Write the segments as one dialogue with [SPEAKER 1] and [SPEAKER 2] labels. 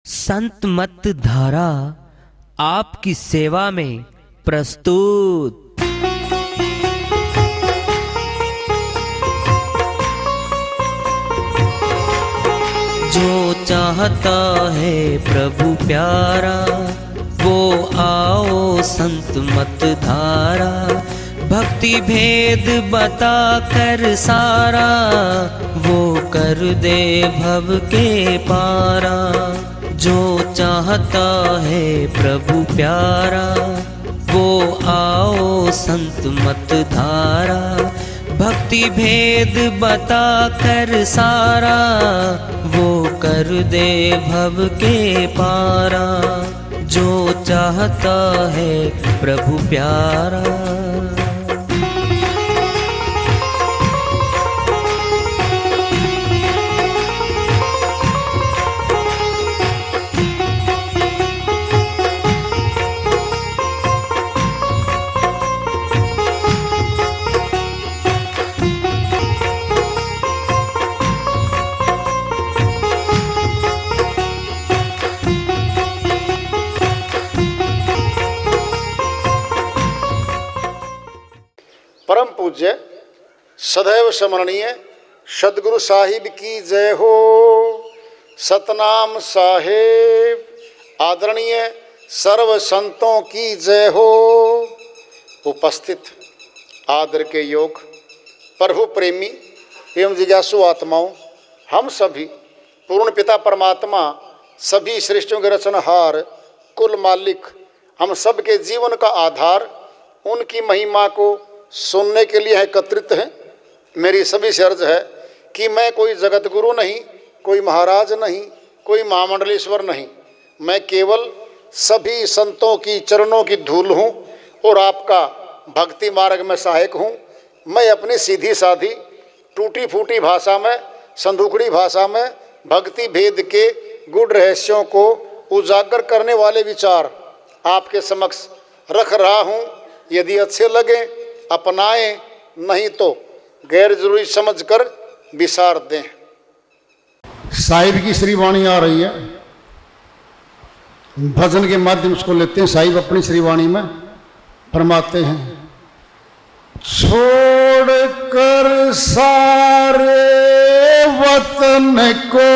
[SPEAKER 1] संत मत धारा आपकी सेवा में प्रस्तुत। जो चाहता है प्रभु प्यारा वो आओ संत मत धारा। भक्ति भेद बता कर सारा वो कर दे भव के पारा। जो चाहता है प्रभु प्यारा वो आओ संत मत धारा। भक्ति भेद बता कर सारा वो कर दे भव के पारा। जो चाहता है प्रभु प्यारा।
[SPEAKER 2] परम पूज्य सदैव स्मरणीय सदगुरु साहिब की जय हो। सतनाम साहेब आदरणीय सर्व संतों की जय हो। उपस्थित आदर के योग प्रभु प्रेमी एवं जिज्ञासु आत्माओं, हम सभी पूर्ण पिता परमात्मा सभी सृष्टियों के रचनहार कुल मालिक हम सब के जीवन का आधार उनकी महिमा को सुनने के लिए एकत्रित हैं। मेरी सभी से अर्ज है कि मैं कोई जगत गुरु नहीं, कोई महाराज नहीं, कोई महामंडलेश्वर नहीं। मैं केवल सभी संतों की चरणों की धूल हूँ और आपका भक्ति मार्ग में सहायक हूँ। मैं अपनी सीधी साधी टूटी फूटी भाषा में, संदूकड़ी भाषा में भक्ति भेद के गुड़ रहस्यों को उजागर करने वाले विचार आपके समक्ष रख रहा हूँ। यदि अच्छे लगे अपनाएं, नहीं तो गैर जरूरी समझकर विसार दें। साहिब की श्री वाणी आ रही है, भजन के माध्यम से लेते हैं। साहिब अपनी श्री वाणी में फरमाते हैं, छोड़ कर सारे वतन को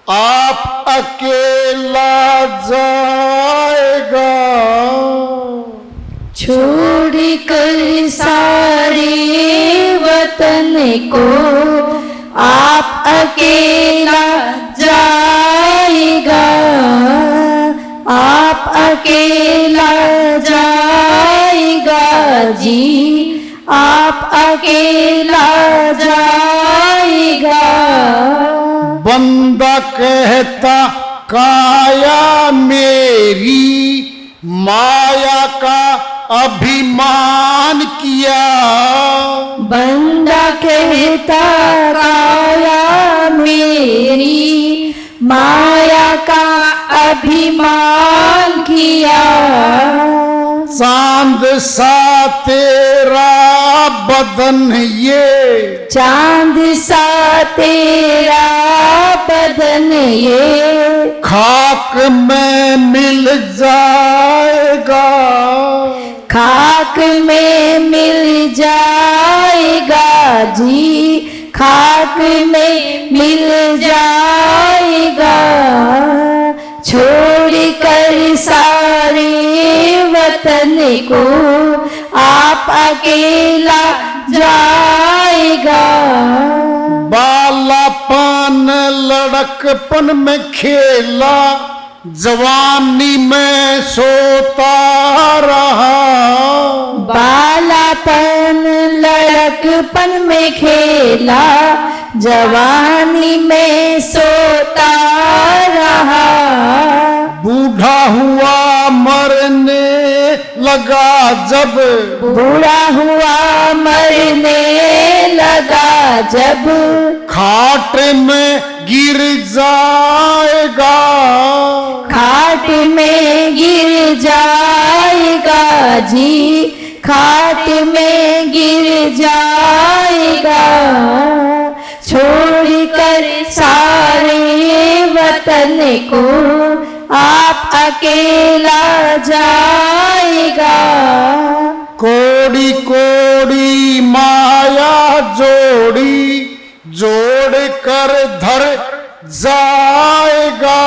[SPEAKER 2] आप अकेला जाएगा।
[SPEAKER 3] छोड़ कर सारे वतन को आप अकेला जाएगा। आप अकेला जाएगा जी, आप अकेला जाएगा।
[SPEAKER 2] बंदा कहता काया मेरी माया का अभिमान किया।
[SPEAKER 3] बंदा कहता काया मेरी माया का अभिमान किया।
[SPEAKER 2] चांद सा तेरा बदन ये,
[SPEAKER 3] चांद सा तेरा बदन ये
[SPEAKER 2] खाक में मिल जाएगा।
[SPEAKER 3] खाक में मिल जाएगा जी, खाक में मिल जाएगा। छोड़ कर सारे वतन को आप अकेला जाएगा।
[SPEAKER 2] बालापन लड़कपन में खेला, जवानी में सोता रहा।
[SPEAKER 3] बालापन लड़कपन में खेला, जवानी में सोता रहा।
[SPEAKER 2] बूढ़ा हुआ मरने लगा जब,
[SPEAKER 3] बूढ़ा हुआ मरने लगा जब।
[SPEAKER 2] खाट में गिर जाएगा।
[SPEAKER 3] खाट में गिर जाएगा जी, खाट में गिर जाएगा। छोड़ कर सारे वतन को आप अकेला जाएगा।
[SPEAKER 2] कोड़ी कोड़ी माया जोड़ी जोड़ कर धर जाएगा।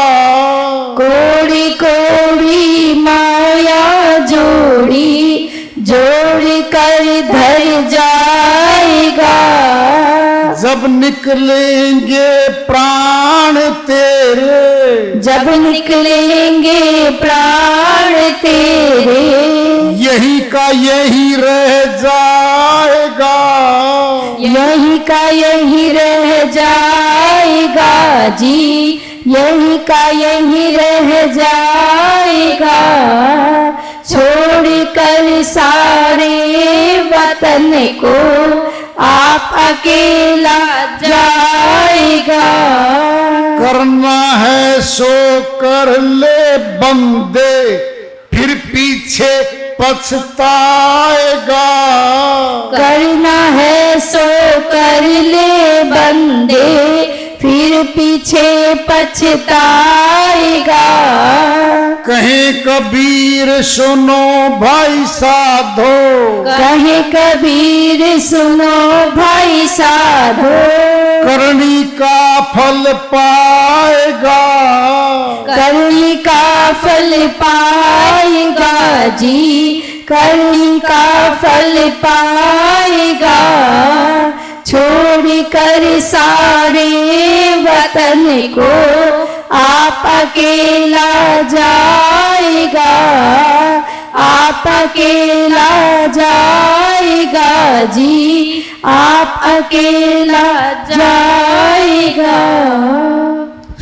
[SPEAKER 3] कोड़ी कोड़ी माया जोड़ी जोड़ कर धर जाएगा।
[SPEAKER 2] जब निकलेंगे प्राण तेरे,
[SPEAKER 3] जब निकलेंगे प्राण तेरे,
[SPEAKER 2] यही का यही रह जाएगा।
[SPEAKER 3] यही का यही रह जाएगा जी, यही का यही रह जाएगा। छोड़ कर सारे वतन को आप अकेला जाएगा।
[SPEAKER 2] करना है सो कर ले बंदे, फिर पीछे पछताएगा।
[SPEAKER 3] करना है सो कर ले बंदे, फिर पीछे पछताएगा।
[SPEAKER 2] कहे कबीर सुनो भाई साधो,
[SPEAKER 3] कहे कबीर सुनो भाई साधो,
[SPEAKER 2] करनी का फल पाएगा।
[SPEAKER 3] करनी का फल पाएगा जी, करनी का फल पाएगा। छोड़ कर सारे वतन को आप अकेला जाएगा। आप अकेला जाएगा जी, आप अकेला जाएगा।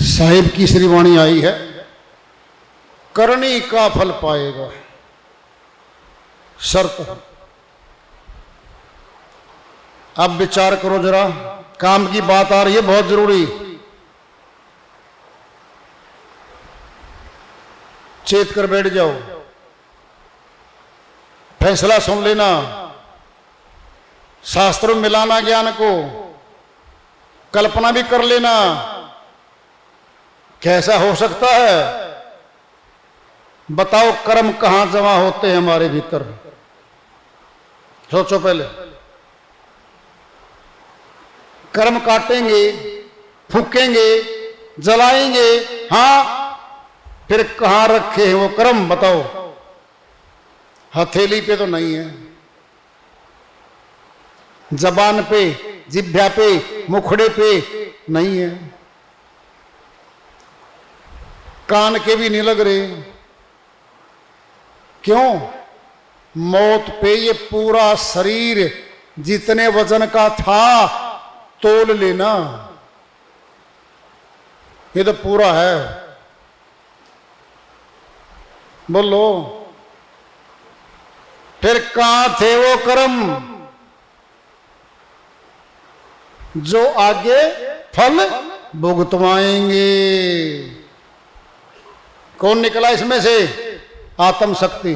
[SPEAKER 2] साहिब की श्रीवाणी आई है, करनी का फल पाएगा। शर्त अब विचार करो जरा, काम की बात आ रही है बहुत जरूरी। चेत कर बैठ जाओ, फैसला सुन लेना, शास्त्र में मिलाना ज्ञान को, कल्पना भी कर लेना कैसा हो सकता है। बताओ कर्म कहां जमा होते हैं हमारे भीतर, सोचो पहले। कर्म काटेंगे, फूकेंगे, जलाएंगे, हाँ, फिर कहां रखे हैं वो कर्म बताओ। हथेली पे तो नहीं है, जबान पे, जिह्वा पे, मुखड़े पे नहीं है, कान के भी नहीं लग रहे। क्यों? मौत पे ये पूरा शरीर जितने वजन का था तोल लेना, ये तो पूरा है। बोलो, फिर कहां थे वो कर्म जो आगे फल भुगतवाएंगे? कौन निकला इसमें से? आत्म शक्ति,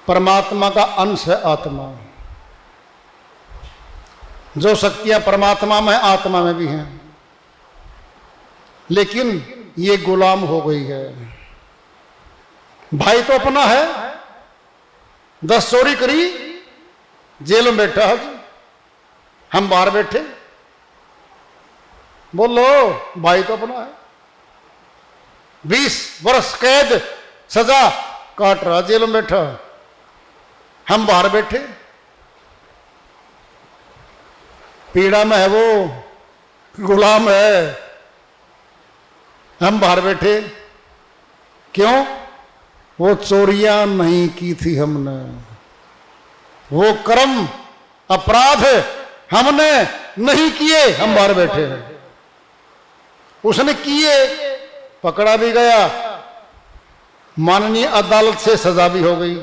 [SPEAKER 2] परमात्मा का अंश है आत्मा। जो शक्तियां परमात्मा में आत्मा में भी हैं, लेकिन ये गुलाम हो गई है। भाई तो अपना है, 10 चोरी करी, जेल में बैठा है, हम बाहर बैठे। बोलो, भाई तो अपना है, 20 वर्ष कैद सजा काट रहा, जेल में बैठा, हम बाहर बैठे। पीड़ा में है वो, गुलाम है, हम बाहर बैठे। क्यों? वो चोरियां नहीं की थी हमने, वो कर्म अपराध हमने नहीं किए, हम बाहर बैठे हैं। उसने किए, पकड़ा भी गया, माननीय अदालत से सजा भी हो गई।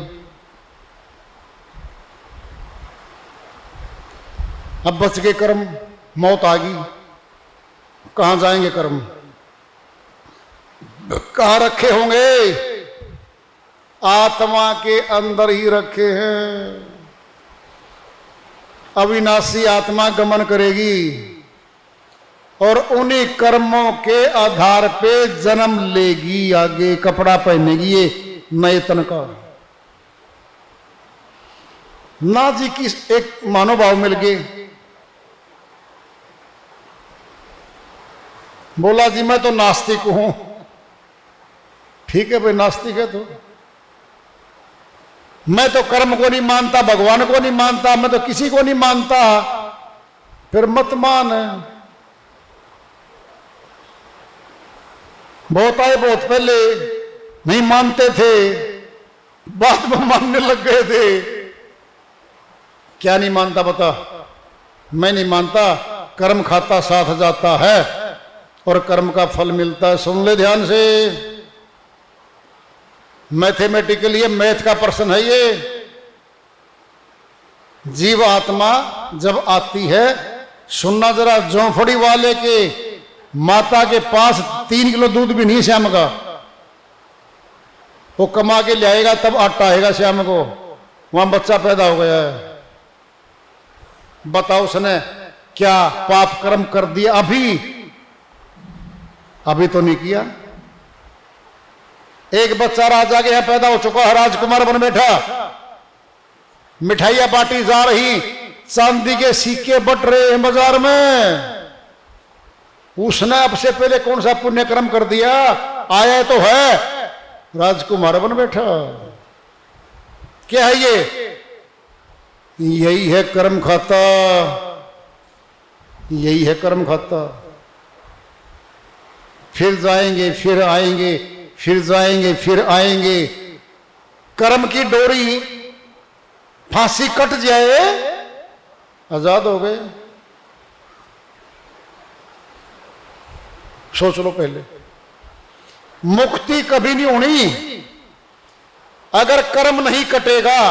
[SPEAKER 2] अब बच गए कर्म, मौत आ गई, कहां जाएंगे कर्म? कहां रखे होंगे? आत्मा के अंदर ही रखे हैं। अविनाशी आत्मा गमन करेगी, और उन्हीं कर्मों के आधार पे जन्म लेगी, आगे कपड़ा पहनेगी ये नए तन का। ना जी की एक मानोभाव मिल गए, बोला जी मैं तो नास्तिक हूं। ठीक है भाई, नास्तिक है तो मैं तो कर्म को नहीं मानता, भगवान को नहीं मानता, मैं तो किसी को नहीं मानता, फिर मत मान। बहुत आए, बहुत पहले नहीं मानते थे, बाद में मानने लग गए थे। क्या नहीं मानता बता? मैं नहीं मानता, कर्म खाता साथ जाता है और कर्म का फल मिलता है। सुन ले ध्यान से, मैथमेटिकली ये मैथ का प्रश्न है। ये जीव आत्मा जब आती है, सुनना जरा, जोंफड़ी वाले के माता के पास 3 किलो दूध भी नहीं श्याम का, वो कमा के लाएगा तब आटा आएगा श्याम को, वहां बच्चा पैदा हो गया है। बताओ उसने क्या पाप कर्म कर दिया? अभी तो नहीं किया। एक बच्चा राजा के यहां पैदा हो चुका है, राजकुमार बन बैठा, मिठाइयां बांटी जा रही, चांदी के सिक्के बट रहे हैं बाजार में। उसने अब से पहले कौन सा पुण्य कर्म कर दिया? आया तो है, राजकुमार बन बैठा। क्या है ये? यही है कर्म खाता, यही है कर्म खाता। फिर जाएंगे, फिर आएंगे, फिर जाएंगे, फिर आएंगे। कर्म की डोरी फांसी कट जाए, आजाद हो गए। सोच लो पहले, मुक्ति कभी नहीं होनी अगर कर्म नहीं कटेगा।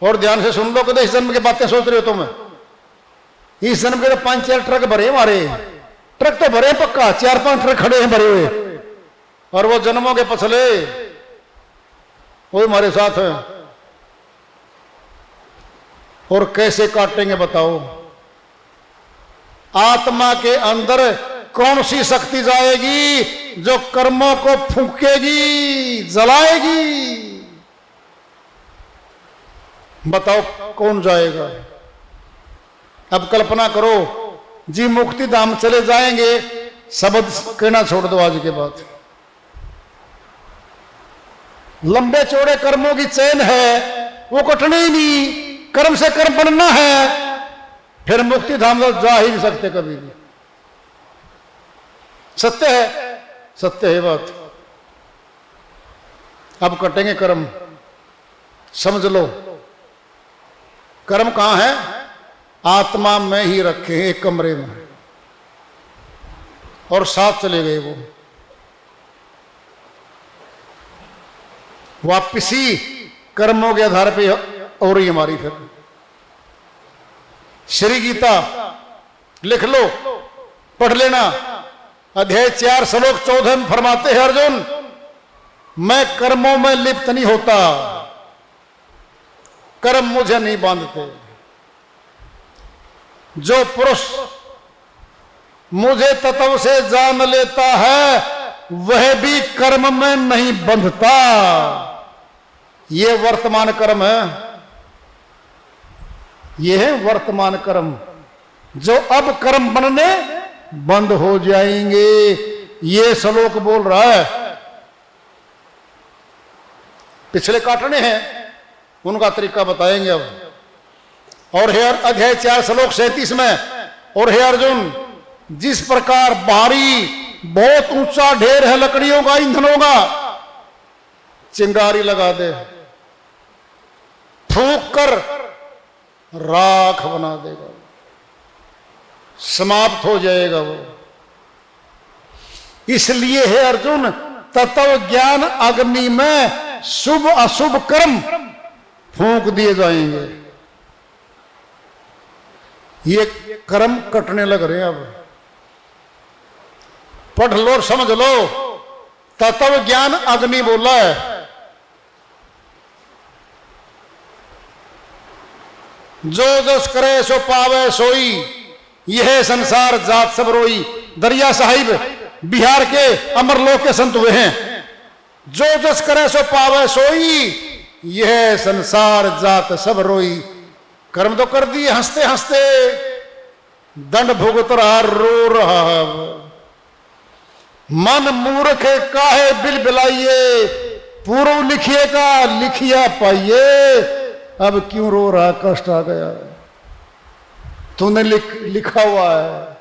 [SPEAKER 2] और ध्यान से सुन लो, कदे इस जन्म की बातें सोच रहे हो तुम? इस जन्म के तो 5-4 ट्रक भरे हमारे, ट्रक तो भरे पक्का, 4-5 ट्रक खड़े हैं भरे हुए, और वो जन्मों के पछले वो हमारे साथ हैं। और कैसे काटेंगे बताओ? आत्मा के अंदर कौन सी शक्ति जाएगी जो कर्मों को फूंकेगी, जलाएगी? बताओ कौन जाएगा? अब कल्पना करो जी, मुक्ति धाम चले जाएंगे, शब्द कहना छोड़ दो आज के बाद। लंबे चौड़े कर्मों की चैन है, वो कटने ही नहीं, कर्म से कर्म बनना है, फिर मुक्ति धाम तो जा ही नहीं सकते कभी भी। सत्य है, सत्य है बात। अब कटेंगे कर्म, समझ लो। कर्म कहां है? आत्मा में ही रखे हैं, एक कमरे में, और साथ चले गए वो। वापिसी कर्मों के आधार पे हो रही हमारी। फिर श्री गीता लिख लो, पढ़ लेना, अध्याय 4 श्लोक 14 में फरमाते हैं अर्जुन, मैं कर्मों में लिप्त नहीं होता, कर्म मुझे नहीं बांधते। जो पुरुष मुझे तत्व से जान लेता है वह भी कर्म में नहीं बंधता। ये वर्तमान कर्म है, ये है वर्तमान कर्म, जो अब कर्म बनने बंद हो जाएंगे। ये श्लोक बोल रहा है। पिछले काटने हैं, उनका तरीका बताएंगे अब। और है अध्याय 4 श्लोक 37 में, और हे अर्जुन, जिस प्रकार भारी बहुत ऊंचा ढेर है लकड़ियों का, ईंधनों का, चिंगारी लगा दे, फूंक कर राख बना देगा, समाप्त हो जाएगा वो। इसलिए है अर्जुन, तत्व ज्ञान अग्नि में शुभ अशुभ कर्म फूंक दिए जाएंगे। ये कर्म कटने लग रहे हैं अब। पढ़ लो, समझ लो, तत्व ज्ञान अग्नि बोला है। जो जस करे सो पावे सोई, यह संसार जात सब रोई। दरिया साहिब बिहार के अमरलोक के संत हुए हैं। जो जस करे सो पावे सोई, यह संसार जात सब रोई। कर्म तो कर दिए हंसते हंसते, दंड भुगत रहा रो रहा। मन मूर्ख काहे बिल बिलाइए, पूर्व लिखिए का लिखिया पाइए। अब क्यों रो रहा, कष्ट आ गया। तूने लिखा हुआ है,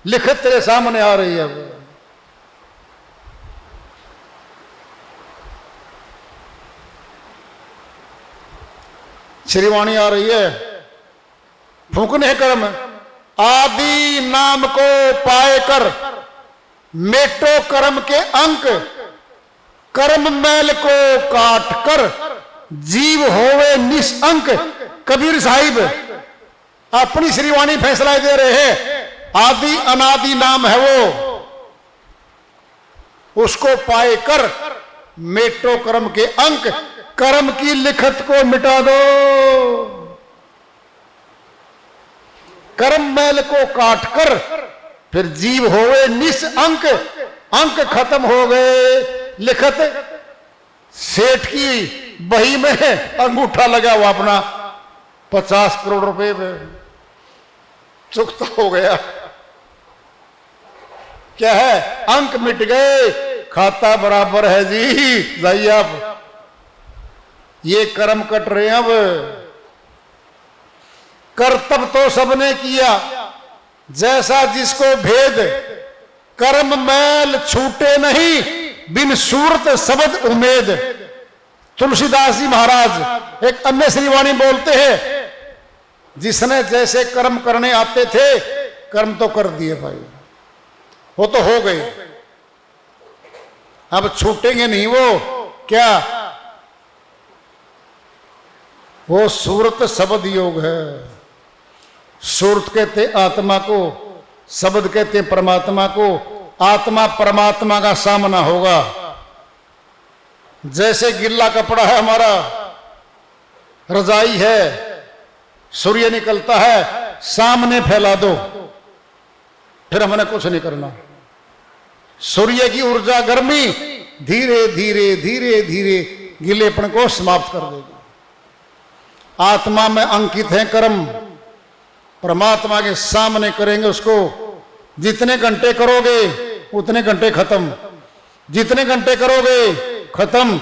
[SPEAKER 2] लिखत तेरे सामने आ रही है। अब श्रीवाणी आ रही है, फूकने कर्म आदि नाम को पाए कर, मेटो कर्म के अंक, कर्म मैल को काट कर, जीव होवे निष्अंक। कबीर साहिब अपनी श्रीवाणी फैसला दे रहे हैं। आदि अनादि नाम है वो, उसको पाए कर मेटो कर्म के अंक, कर्म की लिखत को मिटा दो। कर्म मैल को काट कर फिर जीव होवे निष्अंक, अंक खत्म हो गए। लिखत सेठ की बही में अंगूठा लगा हुआ अपना 50 करोड़ रुपए में, चुकता हो गया। क्या है, अंक मिट गए, खाता बराबर है जी। जाइए आप, ये कर्म कट रहे हैं। अब कर्तव्य तो सबने किया, जैसा जिसको भेद, कर्म मैल छूटे नहीं, बिन सूरत शब्द उम्मीद। तुलसीदास जी महाराज एक अन्य श्रीवाणी बोलते हैं, जिसने जैसे कर्म करने आते थे, कर्म तो कर दिए भाई, वो तो हो गए, अब छूटेंगे नहीं। वो क्या, वो सूरत शब्द योग है। सूरत कहते आत्मा को, शब्द कहते परमात्मा को। आत्मा परमात्मा का सामना होगा। जैसे गिल्ला कपड़ा है हमारा, रजाई है, सूर्य निकलता है, सामने फैला दो, फिर हमने कुछ नहीं करना। सूर्य की ऊर्जा गर्मी धीरे धीरे धीरे धीरे गीलेपन को समाप्त कर देगी। आत्मा में अंकित है कर्म, परमात्मा के सामने करेंगे उसको। जितने घंटे करोगे उतने घंटे खत्म, जितने घंटे करोगे खत्म,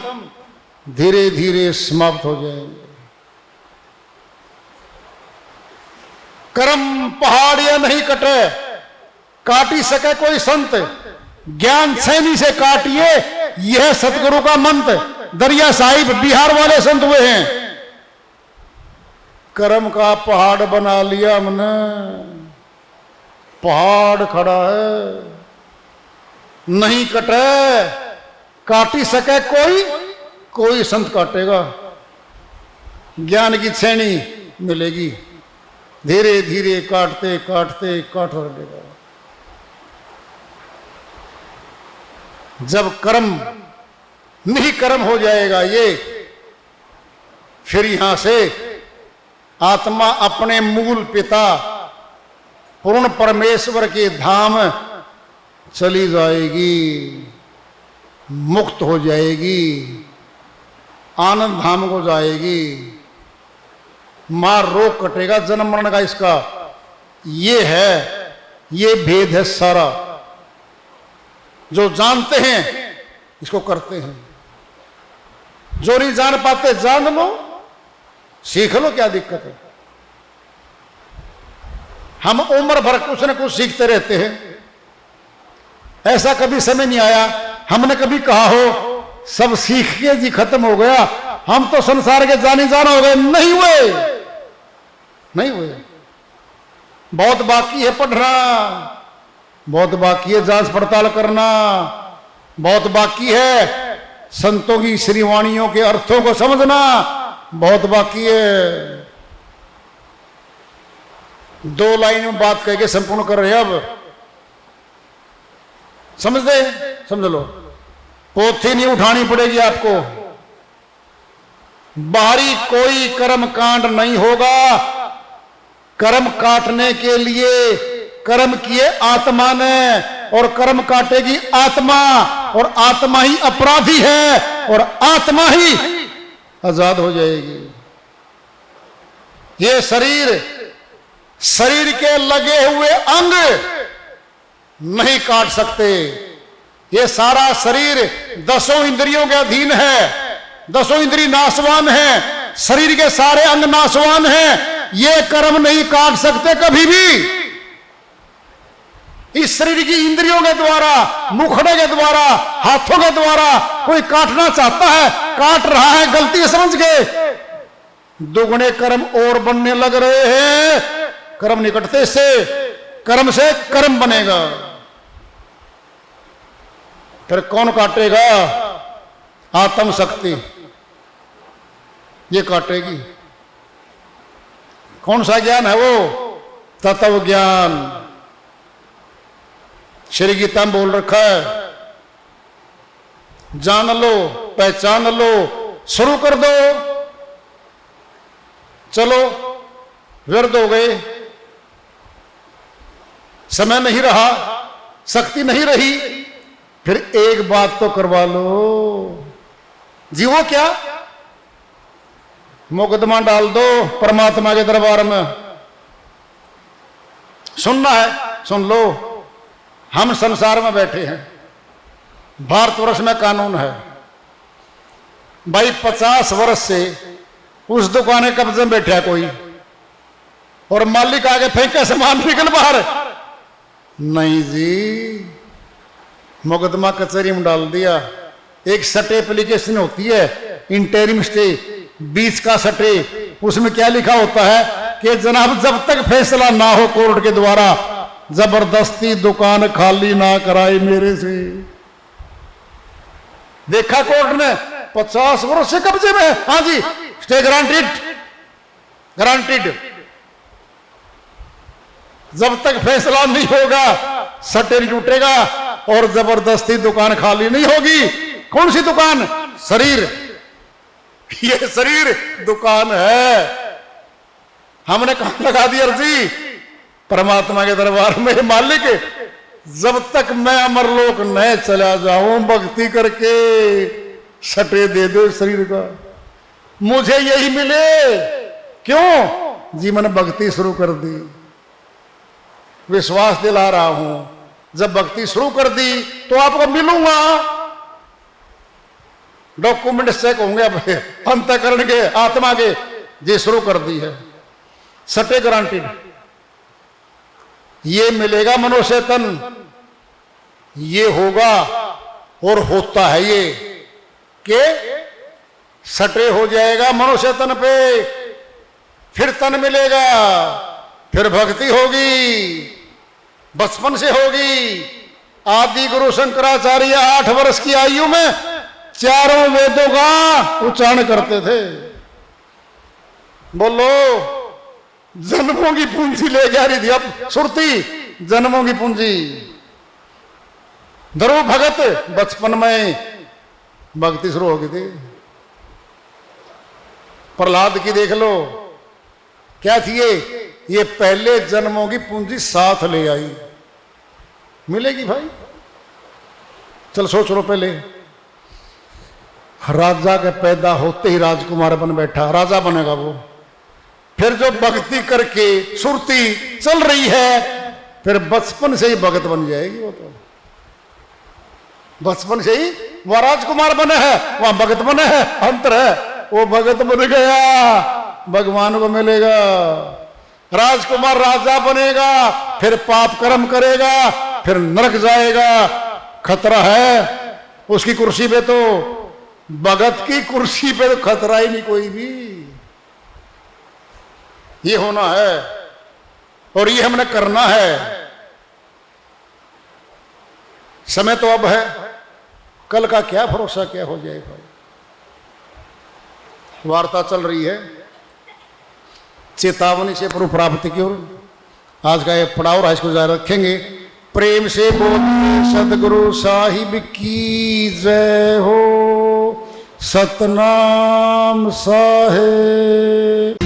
[SPEAKER 2] धीरे धीरे समाप्त हो जाएंगे। कर्म पहाड़ या नहीं कटे, काटी सके कोई संत, ज्ञान सैनी से काटिए, यह सतगुरु का मंत्र। दरिया साहिब बिहार वाले संत हुए हैं। कर्म का पहाड़ बना लिया हमने, पहाड़ खड़ा है, नहीं कटे, काटी सके कोई संत काटेगा, ज्ञान की छेनी मिलेगी। धीरे धीरे काटते काटते काट रहेगा। जब कर्म निष्कर्म हो जाएगा ये, फिर यहां से आत्मा अपने मूल पिता पूर्ण परमेश्वर के धाम चली जाएगी, मुक्त हो जाएगी, आनंद धाम को जाएगी। मार रोग कटेगा जन्म मरण का इसका। ये है, ये भेद है सारा। जो जानते हैं इसको करते हैं, जो नहीं जान पाते जान लो, सीख लो, क्या दिक्कत है। हम उम्र भर कुछ न कुछ सीखते रहते हैं। ऐसा कभी समय नहीं आया हमने कभी कहा हो सब सीख के जी खत्म हो गया, हम तो संसार के जाने जाना हो गए। नहीं हुए, नहीं हुए। बहुत बाकी है पढ़ना, बहुत बाकी है जांच पड़ताल करना, बहुत बाकी है संतों की श्रीवाणियों के अर्थों को समझना, बहुत बाकी है। 2 लाइन में बात कह के संपूर्ण कर रहे हैं। अब समझ दे, समझ लो। पोथी नहीं उठानी पड़ेगी आपको। बाहरी कोई कर्म कांड नहीं होगा, कर्म काटने के लिए कर्म किए आत्मा ने, और कर्म काटेगी आत्मा, और आत्मा ही अपराधी है, और आत्मा ही आजाद हो जाएगी। ये शरीर के लगे हुए अंग नहीं काट सकते। ये सारा शरीर 10 इंद्रियों के अधीन है, 10 इंद्रिय नाशवान है, शरीर के सारे अंग नाशवान हैं। ये कर्म नहीं काट सकते कभी भी। इस शरीर की इंद्रियों के द्वारा, मुखड़े के द्वारा, हाथों के द्वारा कोई काटना चाहता है, काट रहा है गलती समझ के, दुगने कर्म और बनने लग रहे हैं। कर्म निकटते से, कर्म से कर्म बनेगा। फिर कौन काटेगा? आत्म शक्ति ये काटेगी। कौन सा ज्ञान है वो? तत्व ज्ञान। श्री गीता में बोल रखा है, जान लो, पहचान लो, शुरू कर दो। चलो व्यर्थ हो गए, समय नहीं रहा, शक्ति नहीं रही, फिर एक बात तो करवा लो। जीवो क्या? मुकदमा डाल दो परमात्मा के दरबार में। सुनना है सुन लो। हम संसार में बैठे हैं, भारतवर्ष में कानून है भाई, 50 वर्ष से उस दुकान के कब्जे में बैठा कोई, और मालिक आगे फेंके सामान निकल बाहर। नहीं जी, मुकदमा कचहरी में डाल दिया। एक स्टे एप्लीकेशन होती है, इंटरिम स्टे, बीच का स्टे। उसमें क्या लिखा होता है कि जनाब जब तक फैसला ना हो कोर्ट के द्वारा, जबरदस्ती दुकान खाली ना कराई मेरे से। देखा कोर्ट ने, 50 वर्ष से कब्जे में। हाँ जी, स्टे गारंटीड, गारंटीड। जब तक फैसला नहीं होगा सट्टे नहीं टूटेगा, और जबरदस्ती दुकान खाली नहीं होगी। कौन सी दुकान? शरीर। ये शरीर दुकान है। हमने कहां लगा दी अर्जी? परमात्मा के दरबार में। मालिक जब तक मैं अमरलोक न चला जाऊं, भक्ति करके सटे दे दो शरीर का, मुझे यही मिले। क्यों जी? मैंने भक्ति शुरू कर दी, विश्वास दिला रहा हूं, जब भक्ति शुरू कर दी तो आपको मिलूंगा। डॉक्यूमेंट चेक होंगे अब अंतःकरण के, आत्मा के। जी शुरू कर दी है, सटे गारंटीड। ये मिलेगा मनुष्य तन, ये होगा और होता है ये कि सटे हो जाएगा मनुष्य तन पे, फिर तन मिलेगा, फिर भक्ति होगी, बचपन से होगी। आदि गुरु शंकराचार्य 8 वर्ष की आयु में 4 वेदों का उच्चारण करते थे। बोलो, जन्मों की पूंजी ले जा रही थी अब सुरती, जन्मों की पूंजी। ध्रुव भगत बचपन में भक्ति शुरू हो गई थी। प्रहलाद की देख लो, क्या थी ये पहले जन्मों की पूंजी साथ ले आई। मिलेगी भाई? चल सोच लो। पहले राजा के पैदा होते ही राजकुमार बन बैठा, राजा बनेगा वो। फिर जो भक्ति करके सुरती चल रही है, फिर बचपन से ही भगत बन जाएगी वो। तो बचपन से ही वह राजकुमार बने है, वहां भगत बने है, अंतर है। वो भगत बन गया, भगवान को मिलेगा। राजकुमार राजा बनेगा, फिर पाप कर्म करेगा, फिर नरक जाएगा। खतरा है उसकी कुर्सी पे। तो भगत की कुर्सी पे तो खतरा ही नहीं कोई भी। ये होना है और ये हमने करना है। समय तो अब है, कल का क्या भरोसा, क्या हो जाए भाई। वार्ता चल रही है चेतावनी से प्रभु प्राप्ति की ओर। आज का ये पड़ाव और इसको जारी रखेंगे। प्रेम से बोलिए सदगुरु साहिब की जय हो। सतनाम साहिब।